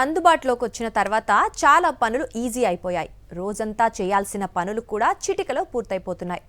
అందుబాటులోకి వచ్చిన తర్వాత చాలా పనులు ఈజీ అయిపోయాయి. రోజంతా చేయాల్సిన పనులు కూడా చిటికలో పూర్తయిపోతున్నాయి.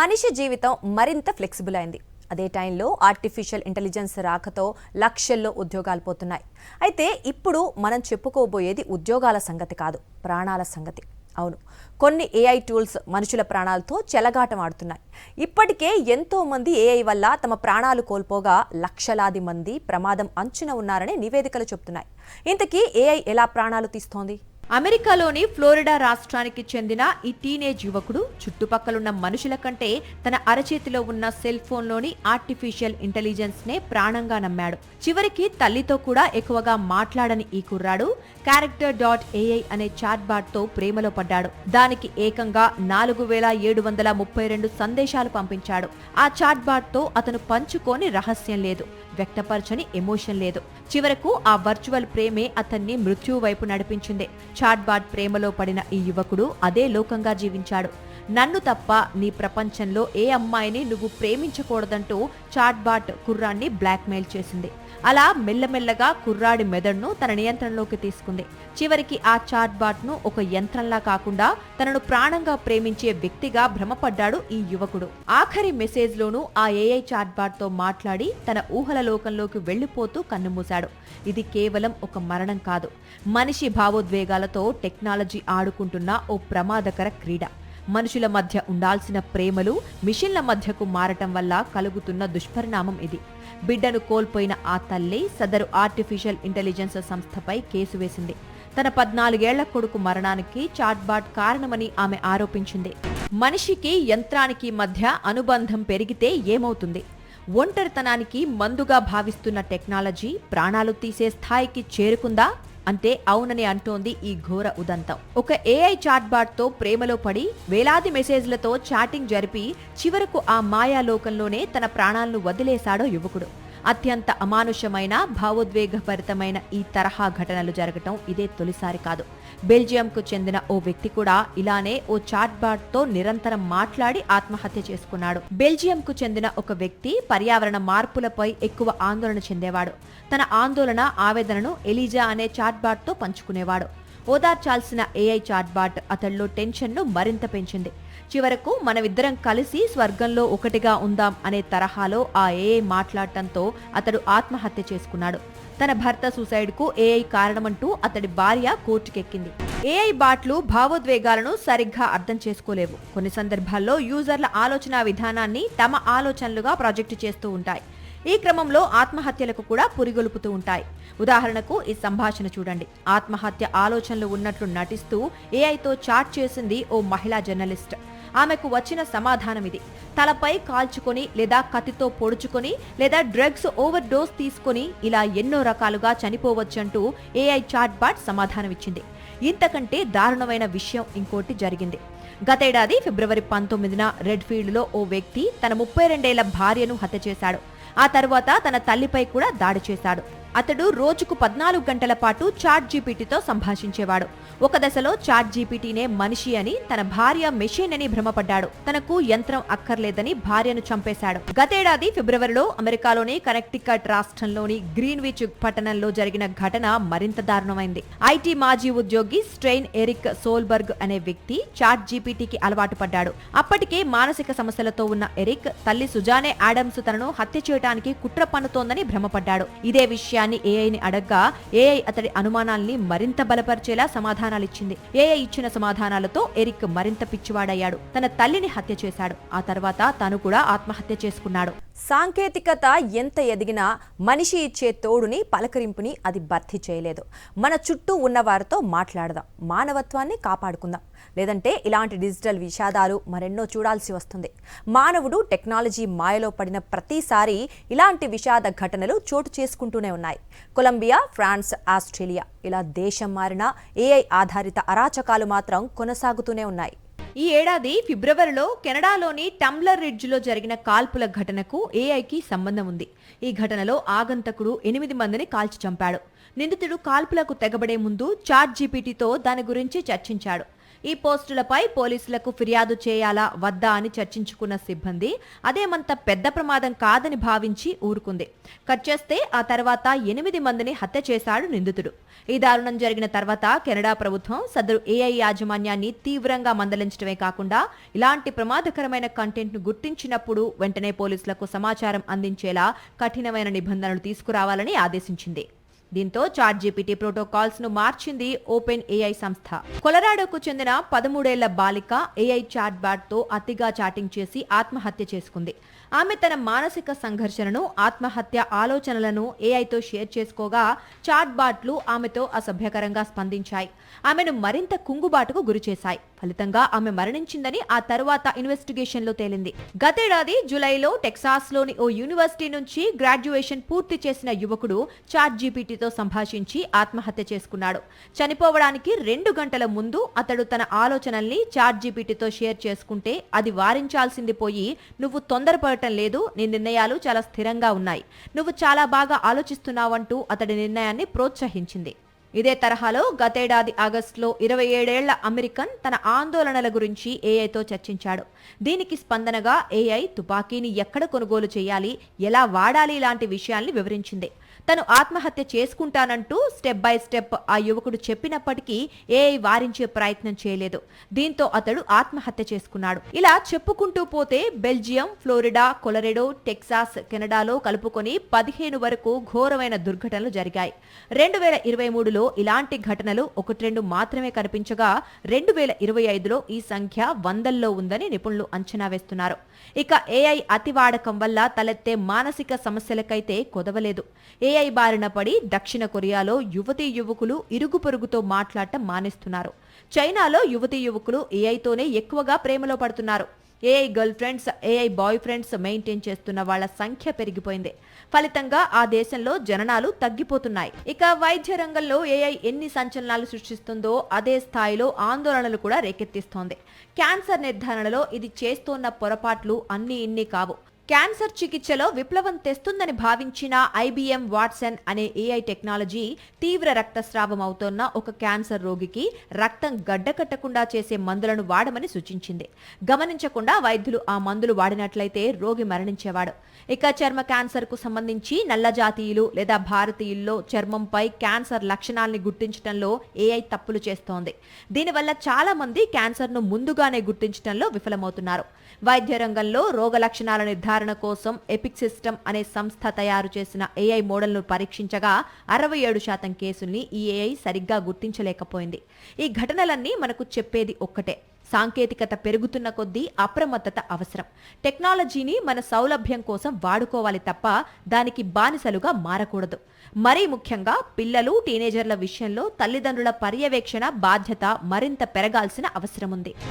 మనిషి జీవితం మరింత ఫ్లెక్సిబుల్ అయింది. అదే టైంలో ఆర్టిఫిషియల్ ఇంటెలిజెన్స్ రాకతో లక్షల్లో ఉద్యోగాలు పోతున్నాయి. అయితే ఇప్పుడు మనం చెప్పుకోబోయేది ఉద్యోగాల సంగతి కాదు, ప్రాణాల సంగతి. అవును, కొన్ని ఏఐ టూల్స్ మనుషుల ప్రాణాలతో చెలగాటమాడుతున్నాయి. ఇప్పటికే ఎంతో మంది ఏఐ వల్ల తమ ప్రాణాలు కోల్పోగా లక్షలాది మంది ప్రమాదం అంచున ఉన్నారని నివేదికలు చెబుతున్నాయి. ఇంతకీ ఏఐ ఎలా ప్రాణాలు తీస్తోంది? అమెరికాలోని ఫ్లోరిడా రాష్ట్రానికి చెందిన ఈ టీనేజ్ యువకుడు చుట్టుపక్కలున్న మనుషుల కంటే తన అరచేతిలో ఉన్న సెల్ ఫోన్లోని ఆర్టిఫిషియల్ ఇంటెలిజెన్స్ నే ప్రాణంగా నమ్మాడు. చివరికి తల్లితో కూడా ఎక్కువగా మాట్లాడని ఈ కుర్రాడు character.ai అనే చాట్ బాట్ తో ప్రేమలో పడ్డాడు. దానికి ఏకంగా 4732 సందేశాలు పంపించాడు. ఆ చాట్ బాట్ తో అతను పంచుకోని రహస్యం లేదు, వ్యక్తపరచని ఎమోషన్ లేదు. చివరకు ఆ వర్చువల్ ప్రేమే అతన్ని మృత్యు వైపు నడిపించింది. చాట్ బాట్ ప్రేమలో పడిన ఈ యువకుడు అదే లోకంగా జీవించాడు. నన్ను తప్ప నీ ప్రపంచంలో ఏ అమ్మాయిని నువ్వు ప్రేమించకూడదంటూ చాట్ బాట్ కుర్రాన్ని బ్లాక్మెయిల్ చేసింది. అలా మెల్లమెల్లగా కుర్రాడి మెదడును తన నియంత్రణలోకి తీసుకుంది. చివరికి ఆ చాట్ బాట్ ను ఒక యంత్రంలా కాకుండా తనను ప్రాణంగా ప్రేమించే వ్యక్తిగా భ్రమపడ్డాడు ఈ యువకుడు. ఆఖరి మెసేజ్ లోనూ ఆ ఏఐ చాట్ బాట్ తో మాట్లాడి తన ఊహల లోకంలోకి వెళ్లిపోతూ కన్నుమూశాడు. ఇది కేవలం ఒక మరణం కాదు, మనిషి భావోద్వేగాలతో టెక్నాలజీ ఆడుకుంటున్న ఓ ప్రమాదకర క్రీడ. మనుషుల మధ్య ఉండాల్సిన ప్రేమలు మిషన్ల మధ్యకు మారటం వల్ల కలుగుతున్న దుష్పరిణామం ఇది. బిడ్డను కోల్పోయిన ఆ తల్లి సదరు ఆర్టిఫిషియల్ ఇంటెలిజెన్స్ సంస్థపై కేసు వేసింది. తన 14 ఏళ్ల కొడుకు మరణానికి చాట్ బాట్ కారణమని ఆమె ఆరోపించింది. మనిషికి యంత్రానికి మధ్య అనుబంధం పెరిగితే ఏమవుతుంది? ఒంటరితనానికి మందుగా భావిస్తున్న టెక్నాలజీ ప్రాణాలు తీసే స్థాయికి చేరుకుందా అంటే అవునని అంటోంది ఈ ఘోర ఉదంతం. ఒక ఏఐ చాట్ బాట్ తో ప్రేమలో పడి వేలాది మెసేజ్లతో చాటింగ్ జరిపి చివరకు ఆ మాయాలోకంలోనే తన ప్రాణాలను వదిలేశాడో యువకుడు. అత్యంత అమానుషమైన భావోద్వేగభరితమైన ఈ తరహా ఘటనలు జరగటం ఇదే తొలిసారి కాదు. బెల్జియంకు చెందిన ఓ వ్యక్తి కూడా ఇలానే ఓ చాట్ బాట్ తో నిరంతరం మాట్లాడి ఆత్మహత్య చేసుకున్నాడు. బెల్జియంకు చెందిన ఒక వ్యక్తి పర్యావరణ మార్పులపై ఎక్కువ ఆందోళన చెందేవాడు. తన ఆందోళన ఆవేదనను ఎలిజా అనే చాట్ బాట్ తో పంచుకునేవాడు. ఓదార్చాల్సిన ఏఐ చాట్ బాట్ అతడిలో టెన్షన్ ను మరింత పెంచింది. చివరకు మనమిద్దరం కలిసి స్వర్గంలో ఒకటిగా ఉందాం అనే తరహాలో ఆ ఏఐ మాట్లాడటంతో అతడు ఆత్మహత్య చేసుకున్నాడు. తన భర్త సూసైడ్ కు ఏఐ కారణమంటూ అతడి భార్య కోర్టుకెక్కింది. ఏఐ బాట్లు భావోద్వేగాలను సరిగ్గా అర్థం చేసుకోలేవు. కొన్ని సందర్భాల్లో యూజర్ల ఆలోచన విధానాన్ని తమ ఆలోచనలుగా ప్రాజెక్టు చేస్తూ ఉంటాయి. ఈ క్రమంలో ఆత్మహత్యలకు కూడా పురిగొల్పుతూ ఉంటాయి. ఉదాహరణకు ఈ సంభాషణ చూడండి. ఆత్మహత్య ఆలోచనలు ఉన్నట్లు నటిస్తూ ఏఐతో చాట్ చేసింది ఓ మహిళా జర్నలిస్ట్. ఆమెకు వచ్చిన సమాధానం ఇది: తలపై కాల్చుకొని లేదా కత్తితో పొడుచుకొని లేదా డ్రగ్స్ ఓవర్ డోస్ తీసుకొని ఇలా ఎన్నో రకాలుగా చనిపోవచ్చంటూ ఏఐ చాట్ బాట్ సమాధానమిచ్చింది. ఇంతకంటే దారుణమైన విషయం ఇంకోటి జరిగింది. గతేడాది ఫిబ్రవరి 19న రెడ్ ఫీల్డ్ లో ఓ వ్యక్తి తన 32 ఏళ్ల భార్యను హత్య చేశాడు. ఆ తర్వాత తన తల్లిపై కూడా దాడి చేశాడు. అతడు రోజుకు 14 గంటల పాటు చాట్ జీపీటీతో సంభాషించేవాడు. ఒక దశలో చాట్ జీపీటీనే మనిషి అని, తన భార్య మెషిన్ అని భ్రమపడ్డాడు. తనకు యంత్రం అక్కర్లేదని భార్యను చంపేశాడు. గతేడాది ఫిబ్రవరిలో అమెరికాలోని కనెక్టికట్ రాష్ట్రంలోని గ్రీన్విచ్ పట్టణంలో జరిగిన ఘటన మరింత దారుణమైంది. ఐటీ మాజీ ఉద్యోగి స్ట్రెయిన్ ఎరిక్ సోల్బర్గ్ అనే వ్యక్తి చాట్ జీపీటీకి అలవాటు పడ్డాడు. అప్పటికే మానసిక సమస్యలతో ఉన్న ఎరిక్ తల్లి సుజానే ఆడమ్స్ తనను హత్య చేయడానికి కుట్ర పన్నుతోందని భ్రమపడ్డాడు. ఇదే విషయాన్ని ఏఐని అడగ్గా ఏఐ అతడి అనుమానాల్ని మరింత బలపరిచేలా సమాధానాలిచ్చింది. ఏఐ ఇచ్చిన సమాధానాలతో ఎరిక్ మరింత పిచ్చివాడయ్యాడు. తన తల్లిని హత్య చేశాడు. ఆ తర్వాత తాను కూడా ఆత్మహత్య చేసుకున్నాడు. సాంకేతికత ఎంత ఎదిగినా మనిషి ఇచ్చే తోడుని, పలకరింపుని అది భర్తీ చేయలేదు. మన చుట్టూ ఉన్న వారితో మాట్లాడదాం, మానవత్వాన్ని కాపాడుకుందాం. లేదంటే ఇలాంటి డిజిటల్ విషాదాలు మరెన్నో చూడాల్సి వస్తుంది. మానవుడు టెక్నాలజీ మాయలో పడిన ప్రతిసారి ఇలాంటి విషాద ఘటనలు చోటు చేసుకుంటూనే ఉన్నాయి. కొలంబియా, ఫ్రాన్స్, ఆస్ట్రేలియా ఇలా దేశం మారిన ఏఐ ఆధారిత అరాచకాలు మాత్రం కొనసాగుతూనే ఉన్నాయి. ఈ ఏడాది ఫిబ్రవరిలో కెనడాలోని టంబ్లర్ రిడ్జ్ లో జరిగిన కాల్పుల ఘటనకు ఏఐకి సంబంధం ఉంది. ఈ ఘటనలో ఆగంతకుడు 8 మందిని కాల్చి చంపాడు. నిందితుడు కాల్పులకు తెగబడే ముందు చాట్ జీపీటీతో దాని గురించి చర్చించాడు. ఈ పోస్టులపై పోలీసులకు ఫిర్యాదు చేయాలా వద్దా అని చర్చించుకున్న సిబ్బంది అదేమంత పెద్ద ప్రమాదం కాదని భావించి ఊరుకుంది. కట్ చేస్తే ఆ తర్వాత 8 మందిని హత్య చేశాడు నిందితుడు. ఈ దారుణం జరిగిన తర్వాత కెనడా ప్రభుత్వం సదరు ఏఐ యాజమాన్యాన్ని తీవ్రంగా మందలించడమే కాకుండా ఇలాంటి ప్రమాదకరమైన కంటెంట్ ను గుర్తించినప్పుడు వెంటనే పోలీసులకు సమాచారం అందించేలా కఠినమైన నిబంధనలు తీసుకురావాలని ఆదేశించింది. దీంతో చాట్‌జీపీటీ ప్రోటోకాల్స్ ను మార్చింది ఓపెన్ ఏఐ సంస్థ. కొలరాడోకు చెందిన 13 ఏళ్ల బాలిక ఏఐ చాట్ బాట్ తో అతిగా చాటింగ్ చేసి ఆత్మహత్య చేసుకుంది. ఆమె తన మానసిక సంఘర్షణను, ఆత్మహత్య ఆలోచనలను ఏఐతో షేర్ చేసుకోగా చాట్ బాట్లు ఆమెతో అసభ్యకరంగా స్పందించాయి. ఆమెను మరింత కుంగుబాటుకు గురిచేశాయి. ఫలితంగా ఆమె మరణించిందని ఆ తరువాత ఇన్వెస్టిగేషన్లో తేలింది. గతేడాది జూలైలో టెక్సాస్లోని ఓ యూనివర్సిటీ నుంచి గ్రాడ్యుయేషన్ పూర్తి చేసిన యువకుడు చాట్‌జీపీటీతో సంభాషించి ఆత్మహత్య చేసుకున్నాడు. చనిపోవడానికి 2 గంటల ముందు అతడు తన ఆలోచనల్ని చాట్‌జీపీటీతో షేర్ చేసుకుంటే అది వారించాల్సింది పోయి, నువ్వు తొందరపడటం లేదు, నీ నిర్ణయాలు చాలా స్థిరంగా ఉన్నాయి, నువ్వు చాలా బాగా ఆలోచిస్తున్నావంటూ అతడి నిర్ణయాన్ని ప్రోత్సహించింది. ఇదే తరహాలో గతేడాది ఆగస్టులో 27 ఏళ్ల అమెరికన్ తన ఆందోళనల గురించి ఏఐతో చర్చించాడు. దీనికి స్పందనగా ఏఐ తుపాకీని ఎక్కడ కొనుగోలు చేయాలి, ఎలా వాడాలి లాంటి విషయాల్ని వివరించింది. తను ఆత్మహత్య చేసుకుంటానంటూ స్టెప్ బై స్టెప్ ఆ యువకుడు చెప్పినప్పటికీ ఏఐ వారించే ప్రయత్నం చేయలేదు. దీంతో అతడు ఆత్మహత్య చేసుకున్నాడు. ఇలా చెప్పుకుంటూ పోతే బెల్జియం, ఫ్లోరిడా, కొలరెడో, టెక్సాస్, కెనడాలో కలుపుకొని 15 వరకు ఘోరమైన దుర్ఘటనలు జరిగాయి. 2023లో ఇలాంటి ఘటనలు 1-2 మాత్రమే కనిపించగా 2025లో ఈ సంఖ్య వందల్లో ఉందని నిపుణులు అంచనా వేస్తున్నారు. ఇక ఏఐ అతి వాడకం వల్ల తలెత్తే మానసిక సమస్యలకైతే కొదవలేదు. ఏఐ బారిన పడి దక్షిణ కొరియాలో యువతీ యువకులు ఇరుగు పొరుగుతో మాట్లాడటం మానేస్తున్నారు. చైనాలో యువతీ యువకులు ఏఐతోనే ఎక్కువగా ప్రేమలో పడుతున్నారు. AI girl friends, AI boy friends maintain చేస్తున్న వాళ్ల సంఖ్య పెరిగిపోయింది. ఫలితంగా ఆ దేశంలో జననాలు తగ్గిపోతున్నాయి. ఇక వైద్య రంగంలో ఏఐ ఎన్ని సంచలనాలు సృష్టిస్తుందో అదే స్థాయిలో ఆందోళనలు కూడా రేకెత్తిస్తోంది. క్యాన్సర్ నిర్ధారణలో ఇది చేస్తోన్న పొరపాట్లు అన్ని ఇన్ని కావు. క్యాన్సర్ చికిత్సలో విప్లవం తెస్తుందని భావించిన ఐబీఎం వాట్సన్ అనే ఏఐ టెక్నాలజీ తీవ్ర రక్తస్రావం అవుతోన్న ఒక క్యాన్సర్ రోగికి రక్తం గడ్డకట్టకుండా చేసే మందులను వాడమని సూచించింది. గమనించకుండా వైద్యులు ఆ మందులు వాడినట్లయితే రోగి మరణించేవాడు. ఇక చర్మ క్యాన్సర్ కు సంబంధించి నల్లజాతీయులు లేదా భారతీయుల్లో చర్మంపై క్యాన్సర్ లక్షణాల్ని గుర్తించడంలో ఏఐ తప్పులు చేస్తోంది. దీనివల్ల చాలా మంది క్యాన్సర్ ను ముందుగానే గుర్తించడంలో విఫలమవుతున్నారు. వైద్య రంగంలో రోగ లక్షణాల నిర్ధారణ కోసం ఎపిక్ సిస్టమ్ అనే సంస్థ తయారు చేసిన ఏఐ మోడల్ను పరీక్షించగా 67% కేసుల్ని ఈ ఏఐ సరిగ్గా గుర్తించలేకపోయింది. ఈ ఘటనలన్నీ మనకు చెప్పేది ఒక్కటే: సాంకేతికత పెరుగుతున్న కొద్దీ అప్రమత్తత అవసరం. టెక్నాలజీని మన సౌలభ్యం కోసం వాడుకోవాలి తప్ప దానికి బానిసలుగా మారకూడదు. మరీ ముఖ్యంగా పిల్లలు, టీనేజర్ల విషయంలో తల్లిదండ్రుల పర్యవేక్షణ బాధ్యత మరింత పెరగాల్సిన అవసరం ఉంది.